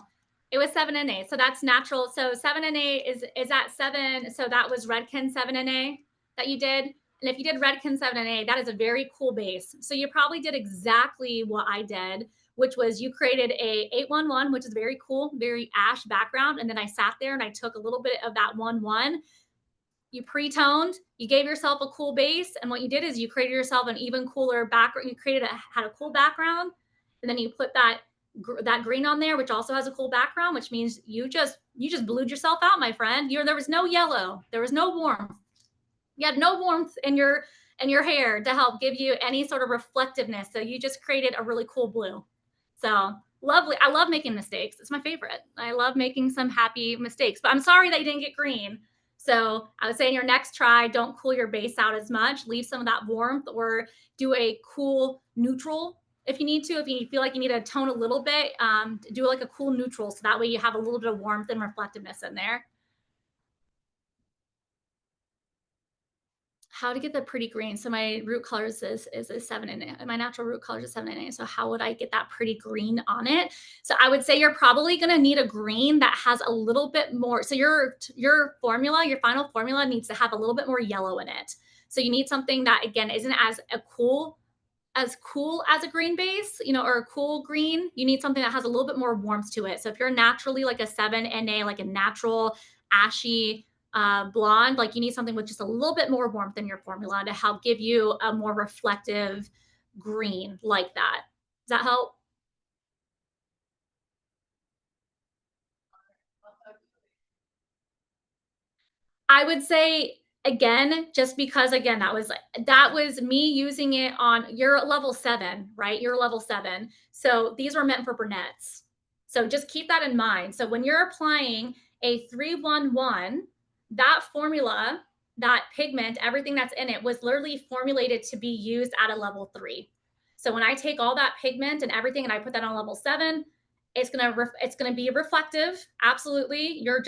It was 7Na. So that's natural. So 7Na is at 7. So that was Redken 7Na that you did. And if you did Redken 7Na, that is a very cool base. So you probably did exactly what I did, which was you created a 811, which is very cool, very ash background. And then I sat there and I took a little bit of that 1-1. You pre-toned, you gave yourself a cool base. And what you did is you created yourself an even cooler background. You had a cool background. And then you put that green on there, which also has a cool background, which means you just blued yourself out, my friend. There was no yellow, there was no warmth. You had no warmth in your hair to help give you any sort of reflectiveness. So you just created a really cool blue. So lovely. I love making mistakes. It's my favorite. I love making some happy mistakes, but I'm sorry that you didn't get green. So I would say in your next try, don't cool your base out as much. Leave some of that warmth or do a cool neutral if you need to. If you feel like you need to tone a little bit, do like a cool neutral. So that way you have a little bit of warmth and reflectiveness in there. How to get the pretty green. So my root colors is a 7Na. My natural root colors is 7Na. So how would I get that pretty green on it? So I would say you're probably going to need a green that has a little bit more. So your formula, your final formula needs to have a little bit more yellow in it. So you need something that again isn't as cool as a green base, you know, or a cool green. You need something that has a little bit more warmth to it. So if you're naturally like a 7Na, like a natural ashy blonde, like you need something with just a little bit more warmth in your formula to help give you a more reflective green like that. Does that help? I would say again, just because again, that was me using it on your level 7, right? You're level 7. So these were meant for brunettes. So just keep that in mind. So when you're applying a 311, that formula, that pigment, everything that's in it was literally formulated to be used at a level 3. So when I take all that pigment and everything and I put that on level 7, it's gonna be reflective. Absolutely. You're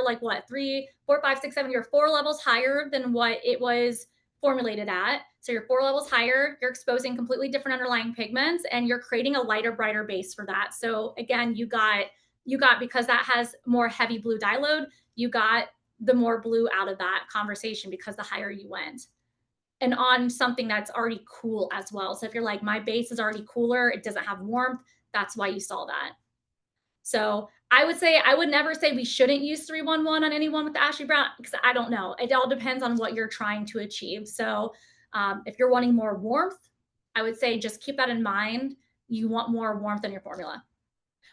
like what, 3, 4, 5, 6, 7. You're 4 levels higher than what it was formulated at. So you're 4 levels higher. You're exposing completely different underlying pigments, and you're creating a lighter, brighter base for that. So again, you got because that has more heavy blue dye load. You got the more blue out of that conversation because the higher you went, and on something that's already cool as well. So if you're like, my base is already cooler, it doesn't have warmth, that's why you saw that. So I would say, I would never say we shouldn't use 311 on anyone with ashy brown, because I don't know. It all depends on what you're trying to achieve. So if you're wanting more warmth, I would say just keep that in mind. You want more warmth in your formula.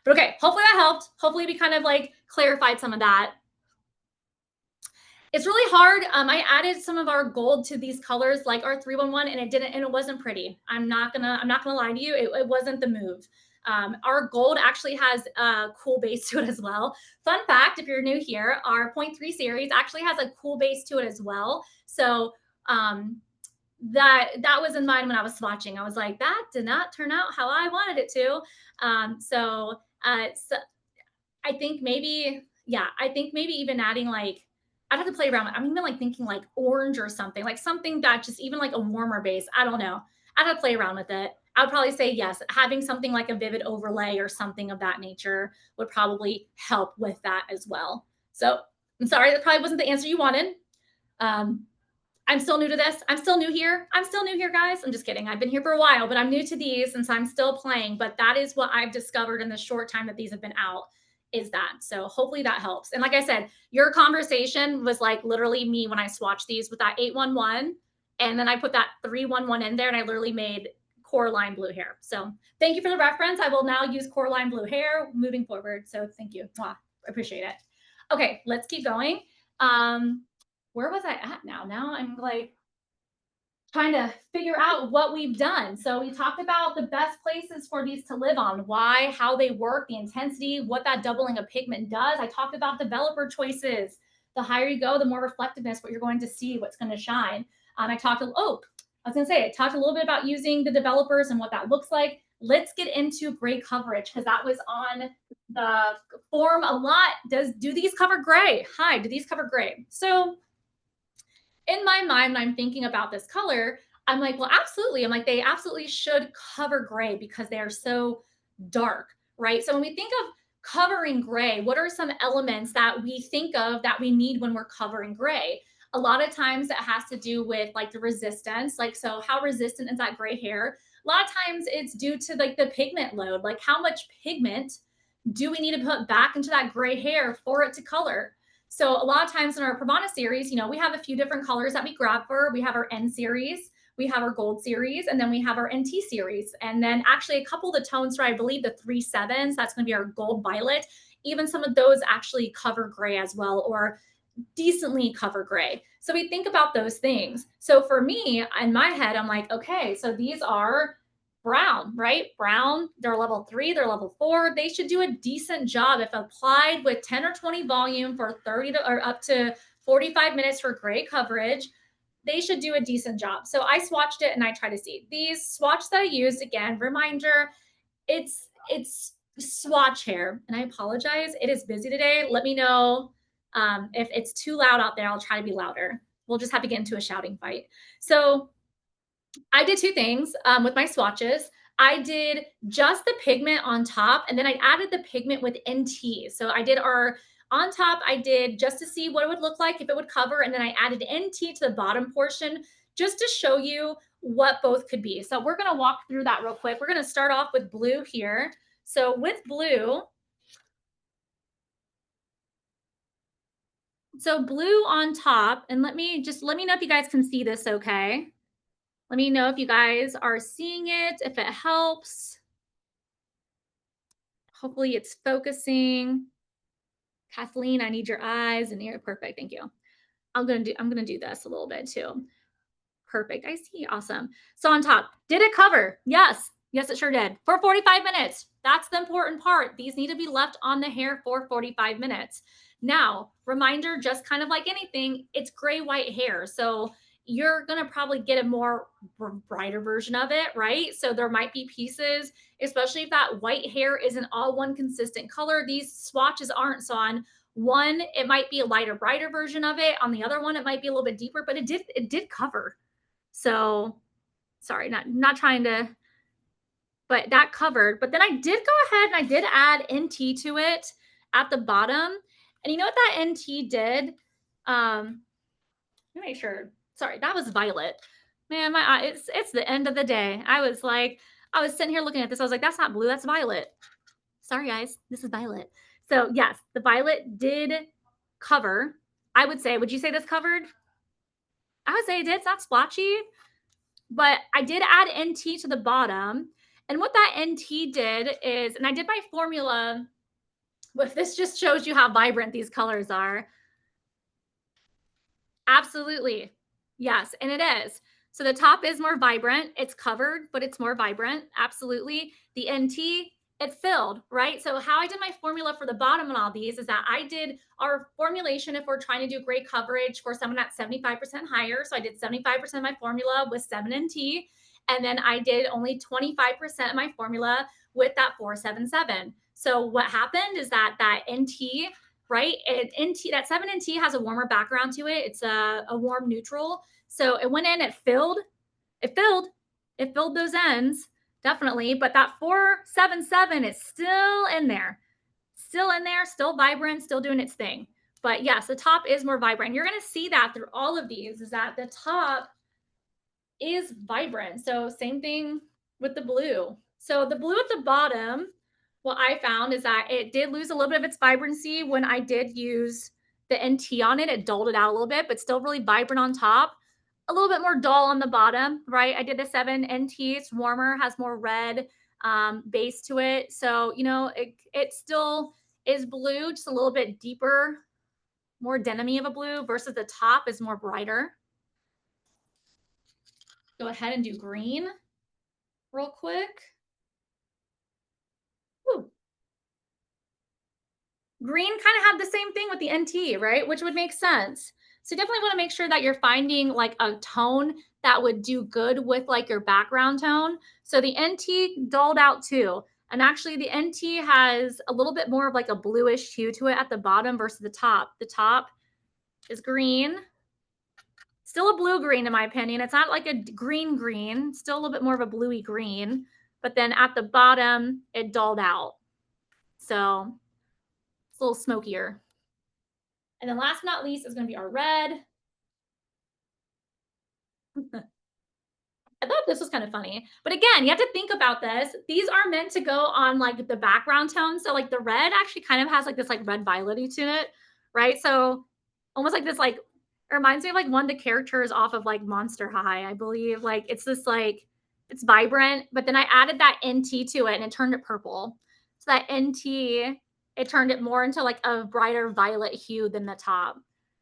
But okay, hopefully that helped. Hopefully we kind of like clarified some of that. It's really hard. I added some of our gold to these colors, like our 311, and it wasn't pretty. I'm not gonna lie to you. It wasn't the move. Our gold actually has a cool base to it as well. Fun fact, if you're new here, our 0.3 series actually has a cool base to it as well. So that was in mind when I was swatching. I was like, that did not turn out how I wanted it to. So I think maybe, yeah, I think maybe even adding like, I'd have to play around. I'm even like thinking like orange or something, like something that just even like a warmer base. I don't know. I'd have to play around with it. I'd probably say yes, having something like a vivid overlay or something of that nature would probably help with that as well. So I'm sorry, that probably wasn't the answer you wanted. I'm still new to this. I'm still new here. I'm still new here, guys. I'm just kidding. I've been here for a while, but I'm new to these since I'm still playing. But that is what I've discovered in the short time that these have been out, is that. So hopefully that helps. And like I said, your conversation was like literally me when I swatched these with that 811. And then I put that 311 in there and I literally made Coraline blue hair. So thank you for the reference. I will now use Coraline blue hair moving forward. So thank you. Mwah. I appreciate it. Okay, let's keep going. Where was I at now? Now I'm like trying to figure out what we've done. So we talked about the best places for these to live on, why, how they work, the intensity, what that doubling of pigment does. I talked about developer choices. The higher you go, the more reflectiveness, what you're going to see, what's going to shine. I talked a little bit about using the developers and what that looks like. Let's get into gray coverage, because that was on the form a lot. Do these cover gray? Hi, do these cover gray? So in my mind, when I'm thinking about this color, I'm like, well, absolutely. I'm like, they absolutely should cover gray because they are so dark, right? So when we think of covering gray, what are some elements that we think of that we need when we're covering gray? A lot of times it has to do with like the resistance. Like, so how resistant is that gray hair? A lot of times it's due to like the pigment load, like how much pigment do we need to put back into that gray hair for it to color? So a lot of times in our Pravana series, we have a few different colors that we grab for. We have our N series, we have our gold series, and then we have our NT series. And then actually a couple of the tones for, I believe, the 3.7s, that's going to be our gold violet. Even some of those actually cover gray as well, or decently cover gray. So we think about those things. So for me, in my head, I'm like, okay, so these are brown, right? Brown, they're level 3, they're level 4. They should do a decent job if applied with 10 or 20 volume for 30 to or up to 45 minutes for gray coverage. They should do a decent job. So I swatched it and I try to see. These swatches that I used, again, reminder, it's swatch hair. And I apologize, it is busy today. Let me know if it's too loud out there. I'll try to be louder. We'll just have to get into a shouting fight. So I did two things with my swatches. I did just the pigment on top, and then I added the pigment with NT. So I did on top, I did just to see what it would look like if it would cover, and then I added NT to the bottom portion just to show you what both could be. So we're going to walk through that real quick. We're going to start off with blue here. So with blue, so blue on top, and let me know if you guys can see this okay. Let me know if you guys are seeing it, if it helps. Hopefully it's focusing. Kathleen, I need your eyes and ear. Perfect, thank you. I'm gonna do this a little bit too. Perfect, I see, awesome. So on top, did it cover? Yes, yes it sure did. For 45 minutes, that's the important part. These need to be left on the hair for 45 minutes. Now, reminder, just kind of like anything, it's gray-white hair. So you're going to probably get a more brighter version of it, right? So there might be pieces, especially if that white hair isn't all one consistent color. These swatches aren't. So on one, it might be a lighter, brighter version of it. On the other one, it might be a little bit deeper, but it did cover. So sorry, not trying to, but that covered. But then I did go ahead and I did add NT to it at the bottom. And you know what that NT did? Let me make sure. Sorry, that was violet. Man, my eye, it's the end of the day. I was sitting here looking at this. I was like, that's not blue, that's violet. Sorry, guys, this is violet. So yes, the violet did cover. I would say, would you say this covered? I would say it did. It's not splotchy, but I did add NT to the bottom. And what that NT did is, and I did my formula, but this just shows you how vibrant these colors are. Absolutely. Yes, and it is. So the top is more vibrant. It's covered, but it's more vibrant. Absolutely. The NT, it filled, right? So how I did my formula for the bottom on all these is that I did our formulation if we're trying to do great coverage for someone at 75% higher. So I did 75% of my formula with 7NT. And then I did only 25% of my formula with that 477. So what happened is that NT, right? NT, that 7NT has a warmer background to it. It's a warm neutral. So it went in, it filled those ends, definitely. But that 477 is still in there, still vibrant, still doing its thing. But yes, the top is more vibrant. You're going to see that through all of these is that the top is vibrant. So same thing with the blue. So the blue at the bottom, what I found is that it did lose a little bit of its vibrancy when I did use the NT on it. It dulled it out a little bit, but still really vibrant on top. A little bit more dull on the bottom, right? I did the 7NT. It's warmer, has more red base to it. So, you know, it still is blue, just a little bit deeper, more denim-y of a blue versus the top is more brighter. Go ahead and do green real quick. Woo. Green kind of had the same thing with the NT, right? Which would make sense. So definitely want to make sure that you're finding like a tone that would do good with like your background tone. So the NT dulled out too. And actually the NT has a little bit more of like a bluish hue to it at the bottom versus the top. The top is green. Still a blue green in my opinion. It's not like a green, still a little bit more of a bluey green. But then at the bottom, it dulled out. So it's a little smokier. And then last but not least is going to be our red. I thought this was kind of funny. But again, you have to think about this. These are meant to go on like the background tone. So like the red actually kind of has like this like red violet-y to it, right? So almost like this like, it reminds me of like one of the characters off of like Monster High, I believe. Like it's this like, it's vibrant, but then I added that NT to it and it turned it purple. So that NT, it turned it more into like a brighter violet hue than the top.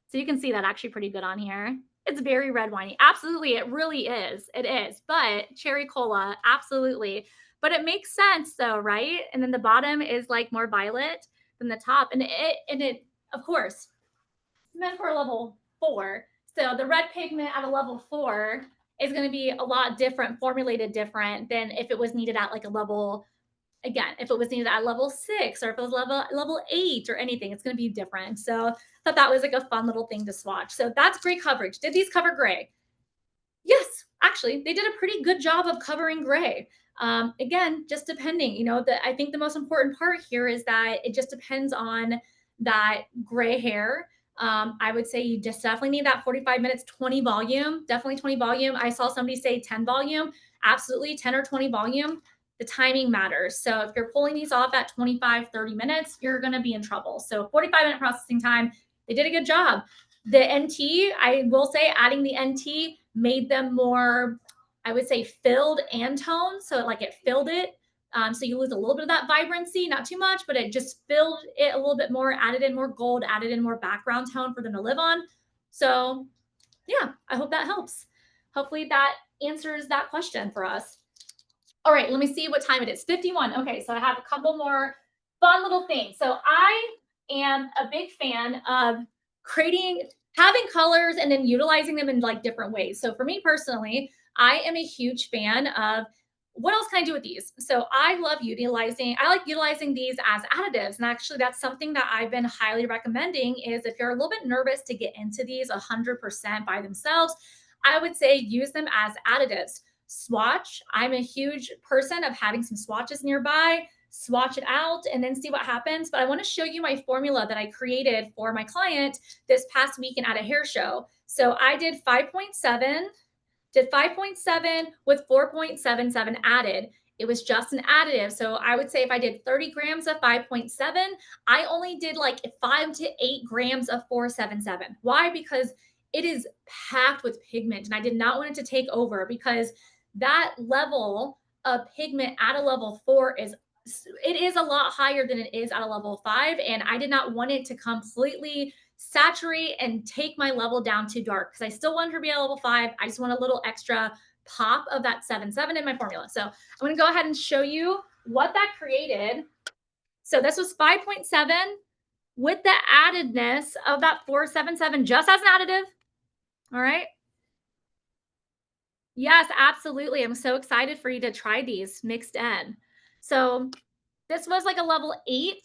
So you can see that actually pretty good on here. It's very red winey. Absolutely, it really is. It is. But cherry cola, absolutely. But it makes sense though, right? And then the bottom is like more violet than the top. And it of course, it's meant for a level 4. So the red pigment at a level 4 is going to be a lot different, formulated different than if it was needed at like a level, again, if it was needed at level 6 or if it was level 8 or anything, it's going to be different. So I thought that was like a fun little thing to swatch. So that's gray coverage. Did these cover gray? Yes, actually, they did a pretty good job of covering gray. Again, just depending, you know, I think the most important part here is that it just depends on that gray hair. I would say you just definitely need that 45 minutes, 20 volume, definitely 20 volume. I saw somebody say 10 volume, absolutely 10 or 20 volume. The timing matters. So if you're pulling these off at 25, 30 minutes, you're going to be in trouble. So 45-minute processing time, they did a good job. The NT, I will say adding the NT made them more, I would say, filled and toned. So like it filled it. So you lose a little bit of that vibrancy, not too much, but it just filled it a little bit more, added in more gold, added in more background tone for them to live on. So yeah, I hope that helps. Hopefully that answers that question for us. All right, let me see what time it is. 51. Okay, so I have a couple more fun little things. So I am a big fan of creating having colors and then utilizing them in like different ways. So for me personally, I am a huge fan of what else can I do with these? So I like utilizing these as additives. And actually that's something that I've been highly recommending is if you're a little bit nervous to get into these 100% by themselves, I would say use them as additives. Swatch. I'm a huge person of having some swatches nearby, swatch it out and then see what happens. But I want to show you my formula that I created for my client this past weekend at a hair show. So I did 5.7 with 4.77 added. It was just an additive. So I would say if I did 30 grams of 5.7, I only did like 5 to 8 grams of 477. Why? Because it is packed with pigment and I did not want it to take over because that level of pigment at a level 4 is a lot higher than it is at a level 5. And I did not want it to completely saturate and take my level down too dark because I still want her to be at level 5. I just want a little extra pop of that 7.7 in my formula. So I'm going to go ahead and show you what that created. So this was 5.7 with the addedness of that 477 just as an additive. All right. Yes, absolutely. I'm so excited for you to try these mixed in. So this was like a level 8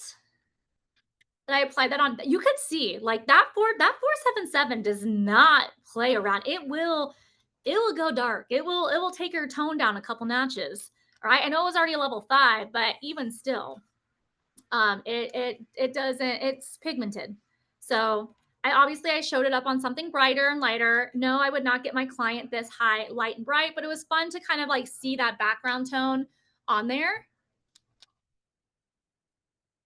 that I applied that on. You could see like that 477 does not play around. It will go dark. It will take your tone down a couple notches. All right. I know it was already a level 5, but even still, it doesn't, it's pigmented. So I showed it up on something brighter and lighter. No, I would not get my client this high, light and bright, but it was fun to kind of like see that background tone on there.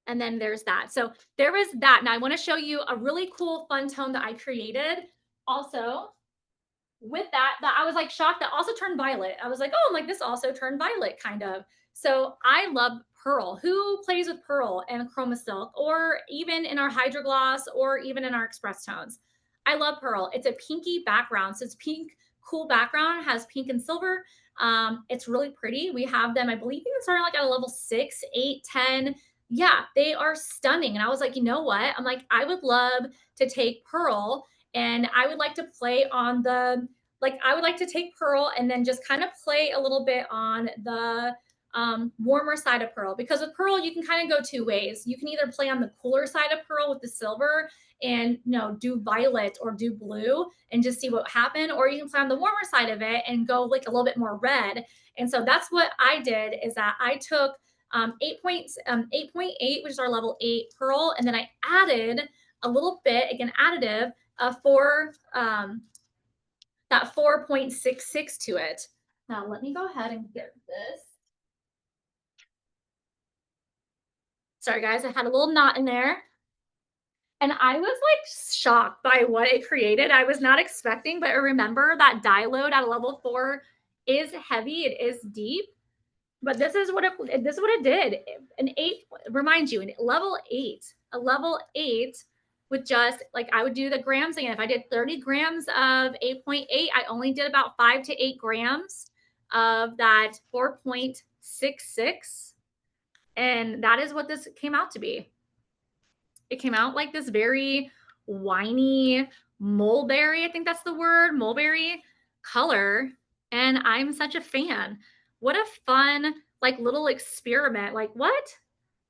And then there's that. So there is that. Now I want to show you a really cool fun tone that I created also with that I was like shocked that also turned violet. I was like, oh, like this also turned violet kind of. So I love pearl. Who plays with pearl and ChromaSilk or even in our Hydro Gloss or even in our Express tones? I love pearl. It's a pinky background. So it's pink, cool background, has pink and silver. It's really pretty. We have them, I believe, even starting like at a level 6, 8, 10. Yeah, they are stunning. And I was like, you know what? I'm like, I would love to take pearl and I would like to play on the, like, I would like to take pearl and then just kind of play a little bit on the warmer side of pearl, because with pearl, you can kind of go two ways. You can either play on the cooler side of pearl with the silver and, you know, do violet or do blue and just see what happened, or you can play on the warmer side of it and go like a little bit more red. And so that's what I did, is that I took 8.8, which is our level 8 pearl, and then I added a little bit, again, additive of that 4.66 to it. Now let me go ahead and get this. Sorry guys, I had a little knot in there. And I was like shocked by what it created. I was not expecting, but remember that dye load at a level 4 is heavy, it is deep. But this is what it did. An 8, remind you, a level 8 with just like, I would do the grams again. If I did 30 grams of 8.8, I only did about 5 to 8 grams of that 4.66. And that is what this came out to be. It came out like this very winey mulberry, I think that's the word, mulberry color. And I'm such a fan. What a fun, like, little experiment. Like, what?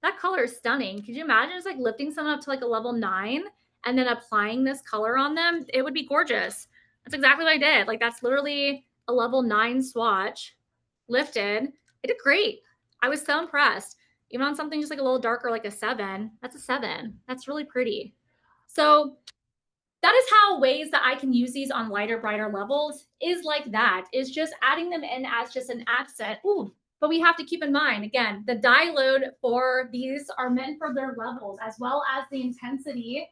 That color is stunning. Could you imagine just like lifting someone up to like a level 9 and then applying this color on them? It would be gorgeous. That's exactly what I did. Like, that's literally a level 9 swatch lifted. It did great. I was so impressed. Even on something just like a little darker, like a 7, that's a 7. That's really pretty. So that is how ways that I can use these on lighter, brighter levels is like that, is just adding them in as just an accent. Ooh, but we have to keep in mind, again, the dye load for these are meant for their levels as well as the intensity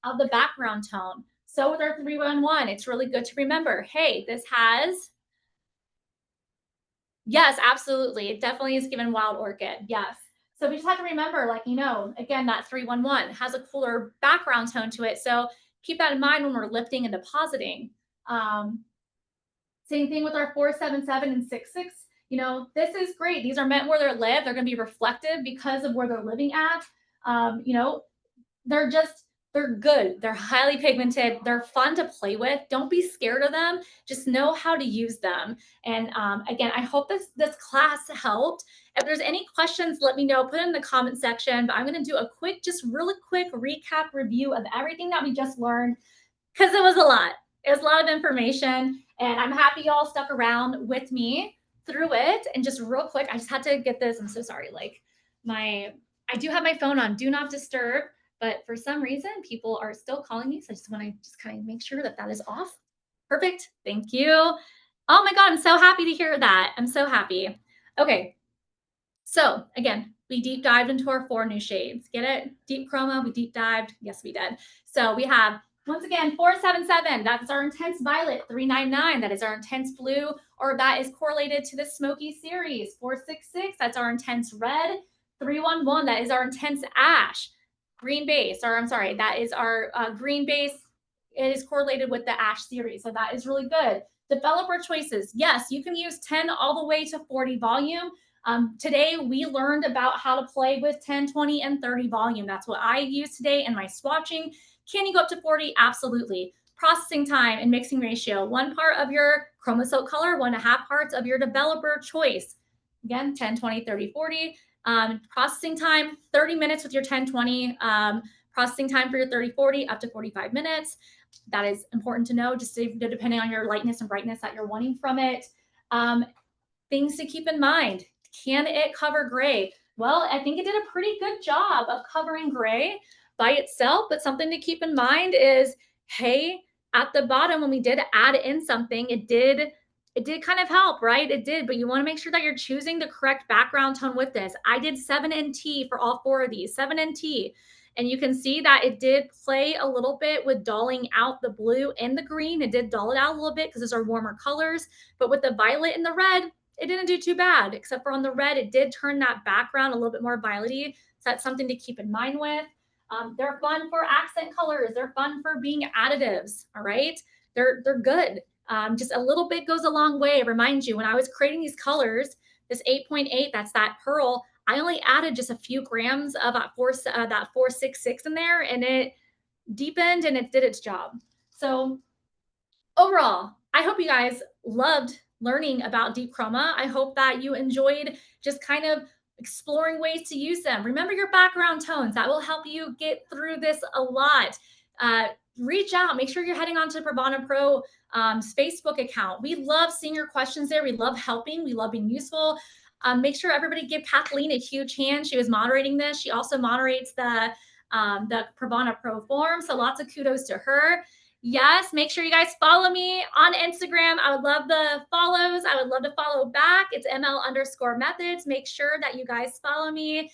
of the background tone. So with our 311, it's really good to remember, hey, this has, yes, absolutely. It definitely is given Wild Orchid. Yes. So we just have to remember, like, you know, again, that 311 has a cooler background tone to it. So keep that in mind when we're lifting and depositing. Same thing with our 477 and 66. You know, this is great. These are meant where they live. They're going to be reflective because of where they're living at. You know, they're just They're good. They're highly pigmented. They're fun to play with. Don't be scared of them. Just know how to use them. And again, I hope this class helped. If there's any questions, let me know. Put it in the comment section. But I'm going to do a quick, just really quick recap review of everything that we just learned because it was a lot. It was a lot of information. And I'm happy y'all stuck around with me through it. And just real quick, I just had to get this. I'm so sorry. Like I do have my phone on Do Not Disturb. But for some reason, people are still calling me. So I just want to just kind of make sure that that is off. Perfect. Thank you. Oh my God, I'm so happy to hear that. I'm so happy. Okay. So again, we deep dived into our 4 new shades. Get it? Deep Chroma, we deep dived. Yes, we did. So we have, once again, 477. That's our intense violet. 399. That is our intense blue, or that is correlated to the smoky series. 466. That's our intense red. 311. That is our intense ash. Green base, or I'm sorry, that is our green base. It is correlated with the ash series. So that is really good. Developer choices. Yes, you can use 10 all the way to 40 volume. Today, we learned about how to play with 10, 20, and 30 volume. That's what I use today in my swatching. Can you go up to 40? Absolutely. Processing time and mixing ratio. 1 part of your ChromaSilk color, 1.5 parts of your developer choice. Again, 10, 20, 30, 40. Processing time, 30 minutes with your 1020. Processing time for your 30-40, up to 45 minutes. That is important to know, just depending on your lightness and brightness that you're wanting from it. Things to keep in mind. Can it cover gray? Well, I think it did a pretty good job of covering gray by itself, but something to keep in mind is, hey, at the bottom, when we did add in something, it did kind of help, right? It did, but you want to make sure that you're choosing the correct background tone with this. I did 7NT for all 4 of these, 7NT. And you can see that it did play a little bit with dulling out the blue and the green. It did dull it out a little bit because those are warmer colors. But with the violet and the red, it didn't do too bad, except for on the red, it did turn that background a little bit more violet-y. So that's something to keep in mind with. They're fun for accent colors. They're fun for being additives, all right? They're good. Just a little bit goes a long way. Remind you, when I was creating these colors, this 8.8, that's that pearl, I only added just a few grams of that 466 in there, and it deepened and it did its job. So overall, I hope you guys loved learning about Deep Chroma. I hope that you enjoyed just kind of exploring ways to use them. Remember your background tones. That will help you get through this a lot. Reach out. Make sure you're heading on to Pravana Pro Facebook account. We love seeing your questions there. We love helping. We love being useful. Make sure everybody give Kathleen a huge hand. She was moderating this. She also moderates the Pravana Pro forum. So lots of kudos to her. Yes, make sure you guys follow me on Instagram. I would love the follows. I would love to follow back. It's ML_methods. Make sure that you guys follow me.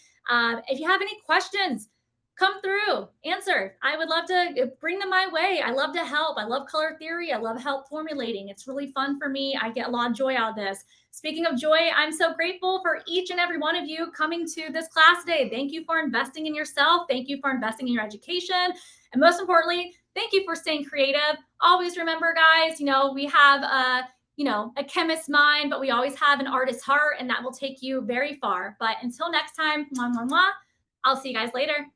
If you have any questions, come through, answer. I would love to bring them my way. I love to help. I love color theory. I love help formulating. It's really fun for me. I get a lot of joy out of this. Speaking of joy, I'm so grateful for each and every one of you coming to this class today. Thank you for investing in yourself. Thank you for investing in your education. And most importantly, thank you for staying creative. Always remember, guys, we have a chemist's mind, but we always have an artist's heart, and that will take you very far. But until next time, mwah, mwah, mwah, I'll see you guys later.